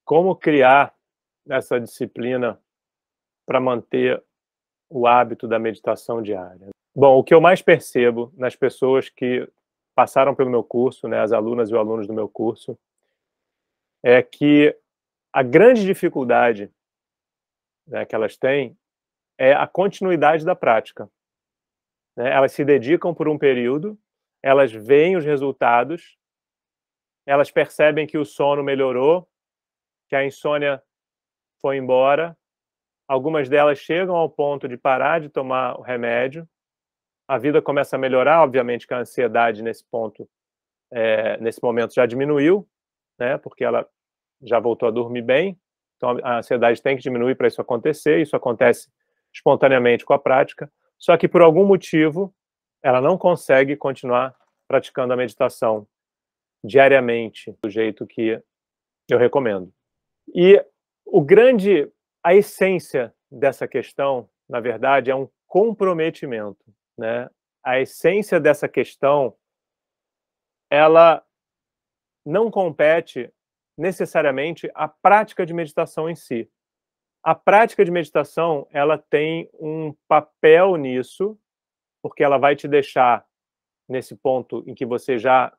Como criar essa disciplina para manter o hábito da meditação diária? Bom, o que eu mais percebo nas pessoas que passaram pelo meu curso, né, as alunas e os alunos do meu curso, é que a grande dificuldade, né, que elas têm é a continuidade da prática, né? Elas se dedicam por um período, elas veem os resultados, elas percebem que o sono melhorou, que a insônia foi embora. Algumas delas chegam ao ponto de parar de tomar o remédio, a vida começa a melhorar, obviamente que a ansiedade nesse momento já diminuiu, né, porque ela já voltou a dormir bem, então a ansiedade tem que diminuir para isso acontecer, isso acontece espontaneamente com a prática, só que por algum motivo ela não consegue continuar praticando a meditação diariamente, do jeito que eu recomendo. E a essência dessa questão, na verdade, é um comprometimento, né? A essência dessa questão, ela não compete necessariamente à prática de meditação em si. A prática de meditação, ela tem um papel nisso, porque ela vai te deixar nesse ponto em que você já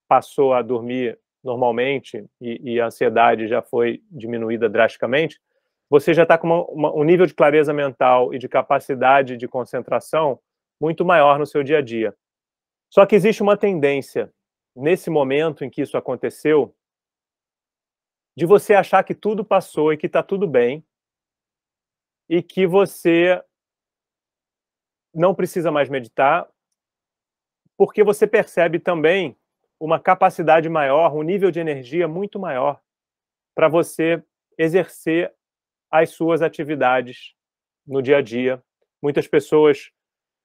passou a dormir normalmente e a ansiedade já foi diminuída drasticamente, você já está com um nível de clareza mental e de capacidade de concentração muito maior no seu dia a dia. Só que existe uma tendência, nesse momento em que isso aconteceu, de você achar que tudo passou e que está tudo bem, e que você não precisa mais meditar, porque você percebe também uma capacidade maior, um nível de energia muito maior para você exercer as suas atividades no dia a dia. Muitas pessoas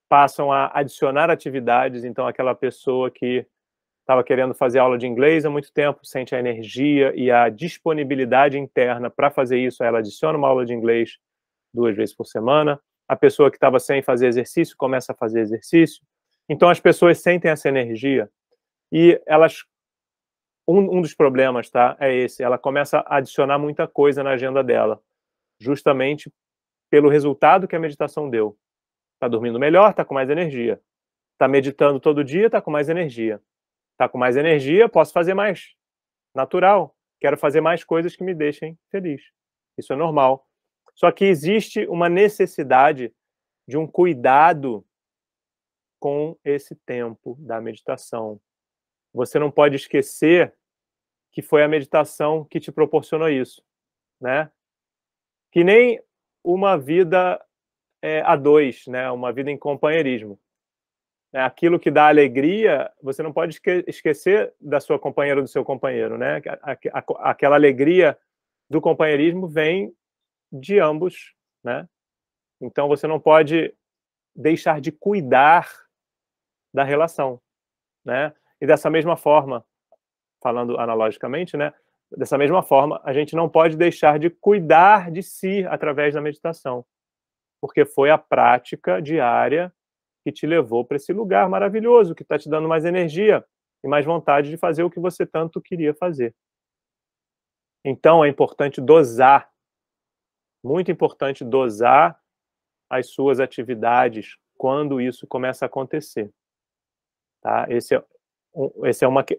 passam a adicionar atividades, então aquela pessoa que estava querendo fazer aula de inglês há muito tempo, sente a energia e a disponibilidade interna para fazer isso, ela adiciona uma aula de inglês 2 vezes por semana. A pessoa que estava sem fazer exercício começa a fazer exercício. Então as pessoas sentem essa energia e elas um dos problemas, tá, é esse, ela começa a adicionar muita coisa na agenda dela, justamente pelo resultado que a meditação deu. Está dormindo melhor, está com mais energia. Está meditando todo dia, está com mais energia. Está com mais energia, posso fazer mais. Natural. Quero fazer mais coisas que me deixem feliz. Isso é normal. Só que existe uma necessidade de um cuidado com esse tempo da meditação. Você não pode esquecer que foi a meditação que te proporcionou isso, né? Que nem uma vida a dois, né? Uma vida em companheirismo. Aquilo que dá alegria, você não pode esquecer da sua companheira ou do seu companheiro, né? Aquela alegria do companheirismo vem de ambos, né? Então você não pode deixar de cuidar da relação, né? E dessa mesma forma, falando analogicamente, né? Dessa mesma forma, a gente não pode deixar de cuidar de si através da meditação, porque foi a prática diária que te levou para esse lugar maravilhoso, que está te dando mais energia e mais vontade de fazer o que você tanto queria fazer. Então é importante dosar, muito importante dosar as suas atividades quando isso começa a acontecer, tá?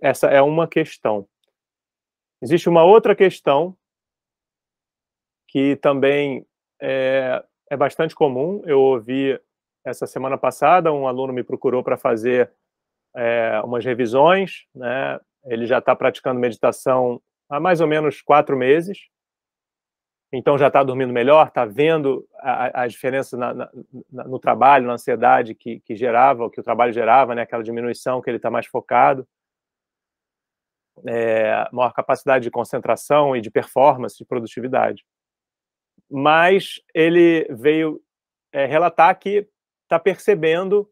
Essa é uma questão. Existe uma outra questão que também é bastante comum. Eu ouvi essa semana passada, um aluno me procurou para fazer umas revisões, né? Ele já está praticando meditação há mais ou menos 4 meses, então já está dormindo melhor, está vendo a diferença no trabalho, na ansiedade que o trabalho gerava, né? Aquela diminuição, que ele está mais focado, maior capacidade de concentração e de performance, de produtividade. Mas ele veio relatar que está percebendo,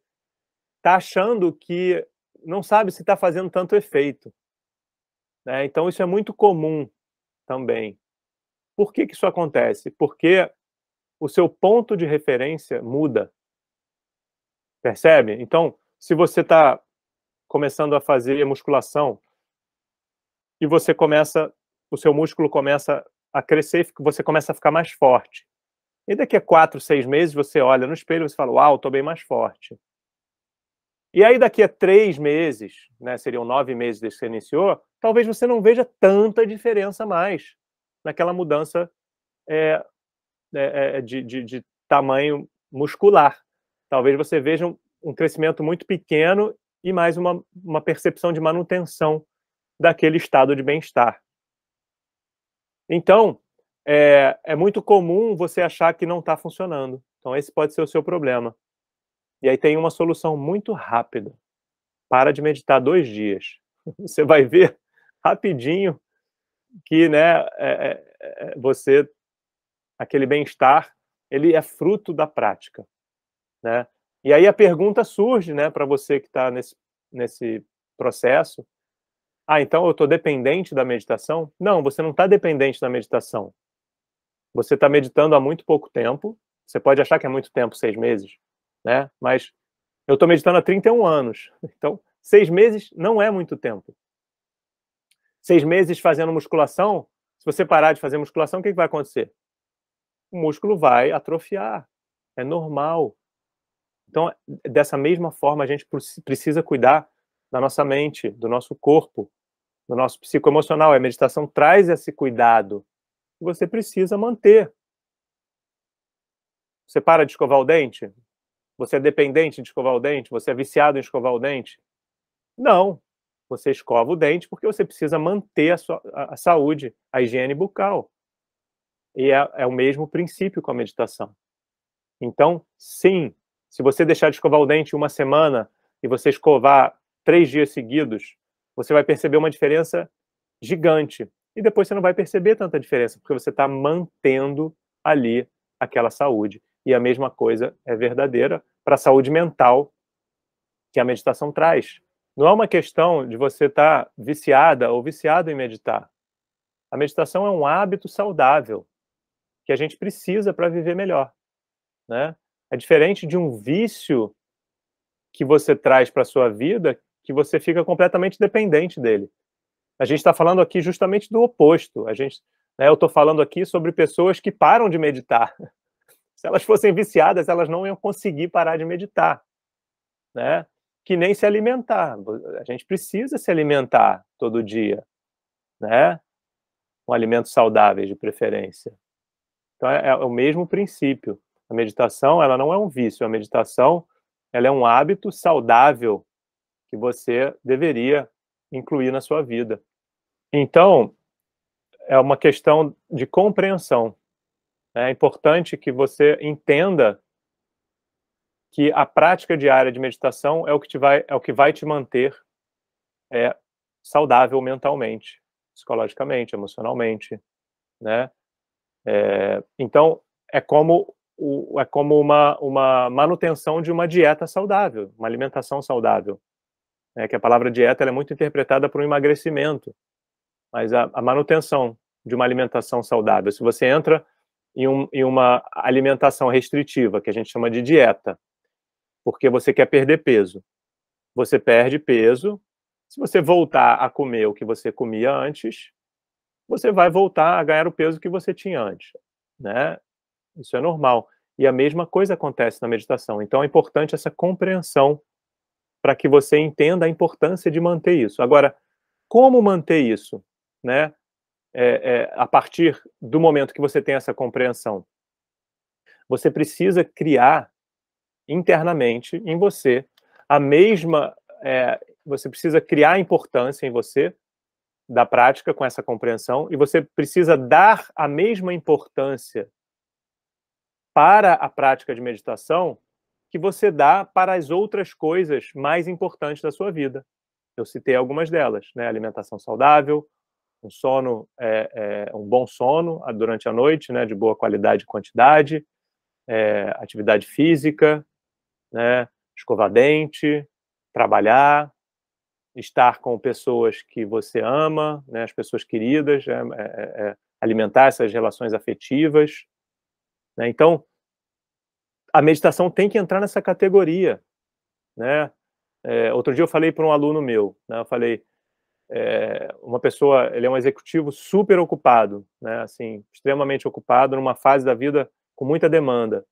está achando que não sabe se está fazendo tanto efeito, né? Então isso é muito comum também. Por que isso acontece? Porque o seu ponto de referência muda, percebe? Então, se você está começando a fazer musculação e você começa o seu músculo começa a crescer, você começa a ficar mais forte. E daqui a 4, 6 meses, você olha no espelho e você fala, uau, estou bem mais forte. E aí daqui a 3 meses, né, seriam 9 meses desde que você iniciou, talvez você não veja tanta diferença mais naquela mudança de tamanho muscular. Talvez você veja um crescimento muito pequeno e mais uma percepção de manutenção daquele estado de bem-estar. Então, é muito comum você achar que não está funcionando. Então esse pode ser o seu problema. E aí tem uma solução muito rápida. Para de meditar 2 dias. Você vai ver rapidinho que, né, você, aquele bem-estar, ele é fruto da prática, né. E aí a pergunta surge, né, para você que está nesse processo: "Ah, então eu estou dependente da meditação?" Não, você não está dependente da meditação. Você está meditando há muito pouco tempo, você pode achar que é muito tempo, 6 meses, né, mas eu estou meditando há 31 anos, então 6 meses não é muito tempo. 6 meses fazendo musculação, se você parar de fazer musculação, o que vai acontecer? O músculo vai atrofiar, é normal. Então, dessa mesma forma, a gente precisa cuidar da nossa mente, do nosso corpo, do nosso psicoemocional. A meditação traz esse cuidado que você precisa manter. Você para de escovar o dente? Você é dependente de escovar o dente? Você é viciado em escovar o dente? Não. Você escova o dente porque você precisa manter a saúde, a higiene bucal. E é o mesmo princípio com a meditação. Então, sim, se você deixar de escovar o dente 1 semana e você escovar 3 dias seguidos, você vai perceber uma diferença gigante. E depois você não vai perceber tanta diferença, porque você está mantendo ali aquela saúde. E a mesma coisa é verdadeira para a saúde mental que a meditação traz. Não é uma questão de você estar viciada ou viciado em meditar. A meditação é um hábito saudável que a gente precisa para viver melhor, né? É diferente de um vício que você traz para a sua vida, que você fica completamente dependente dele. A gente está falando aqui justamente do oposto. Né, eu estou falando aqui sobre pessoas que param de meditar. Se elas fossem viciadas, elas não iam conseguir parar de meditar, né? Que nem se alimentar. A gente precisa se alimentar todo dia, né? Com alimentos saudáveis, de preferência. Então é o mesmo princípio. A meditação, ela não é um vício. A meditação, ela é um hábito saudável que você deveria incluir na sua vida. Então, é uma questão de compreensão. É importante que você entenda que a prática diária de meditação é o que vai te manter saudável mentalmente, psicologicamente, emocionalmente, né? Então, é como uma manutenção de uma dieta saudável, uma alimentação saudável. Que a palavra dieta ela é muito interpretada para o emagrecimento, mas a manutenção de uma alimentação saudável. Se você entra em uma alimentação restritiva, que a gente chama de dieta, porque você quer perder peso, você perde peso. Se você voltar a comer o que você comia antes, você vai voltar a ganhar o peso que você tinha antes, né? Isso é normal. E a mesma coisa acontece na meditação. Então é importante essa compreensão para que você entenda a importância de manter isso. Agora, como manter isso, né? A partir do momento que você tem essa compreensão, você precisa criar internamente em você a mesma, você precisa criar importância em você da prática com essa compreensão e você precisa dar a mesma importância para a prática de meditação que você dá para as outras coisas mais importantes da sua vida. Eu citei algumas delas, né? Alimentação saudável, um sono, um bom sono durante a noite, né? De boa qualidade e quantidade, atividade física, né? Escovar dente, trabalhar, estar com pessoas que você ama, né? As pessoas queridas, alimentar essas relações afetivas, né? Então, a meditação tem que entrar nessa categoria, né? Outro dia eu falei para um aluno meu, né? Eu falei, uma pessoa, ele é um executivo super ocupado, né, assim, extremamente ocupado, numa fase da vida com muita demanda.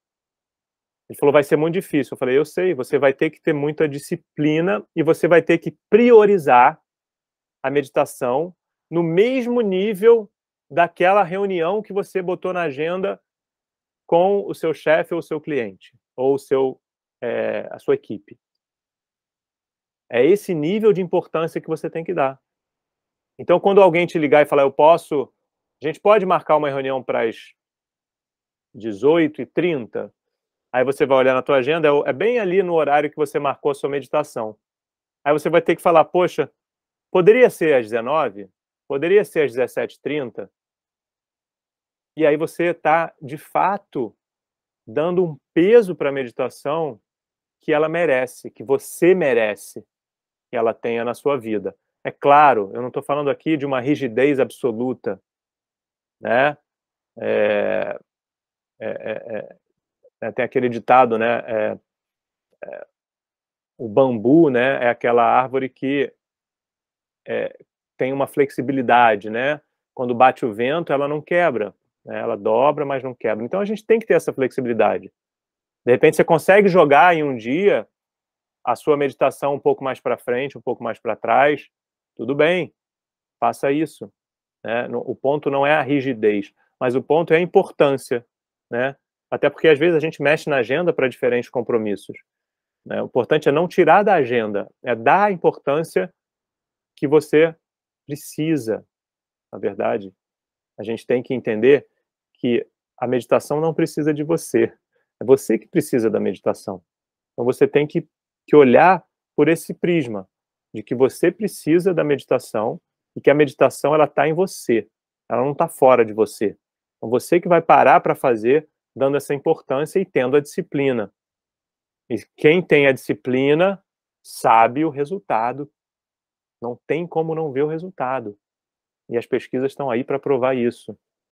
Ele falou, vai ser muito difícil. Eu falei, eu sei, você vai ter que ter muita disciplina e você vai ter que priorizar a meditação no mesmo nível daquela reunião que você botou na agenda com o seu chefe ou o seu cliente, ou a sua equipe. É esse nível de importância que você tem que dar. Então, quando alguém te ligar e falar, a gente pode marcar uma reunião para as 18h30, aí você vai olhar na tua agenda, é bem ali no horário que você marcou a sua meditação. Aí você vai ter que falar, poxa, poderia ser às 19h? Poderia ser às 17h30? E aí você está, de fato, dando um peso para a meditação que ela merece, que você merece que ela tenha na sua vida. É claro, eu não estou falando aqui de uma rigidez absoluta, né? Tem aquele ditado, né? O bambu, né, é aquela árvore que tem uma flexibilidade, né? Quando bate o vento, ela não quebra, né? Ela dobra, mas não quebra. Então a gente tem que ter essa flexibilidade. De repente você consegue jogar em um dia a sua meditação um pouco mais para frente, um pouco mais para trás, tudo bem, faça isso, né? O ponto não é a rigidez, mas o ponto é a importância, né? Até porque às vezes a gente mexe na agenda para diferentes compromissos, né? O importante é não tirar da agenda, é dar a importância que você precisa. Na verdade, a gente tem que entender que a meditação não precisa de você, é você que precisa da meditação. Então você tem que olhar por esse prisma, de que você precisa da meditação e que a meditação ela está em você, ela não está fora de você. Então você que vai parar para fazer, dando essa importância e tendo a disciplina. E quem tem a disciplina sabe o resultado, não tem como não ver o resultado. E as pesquisas estão aí para provar isso.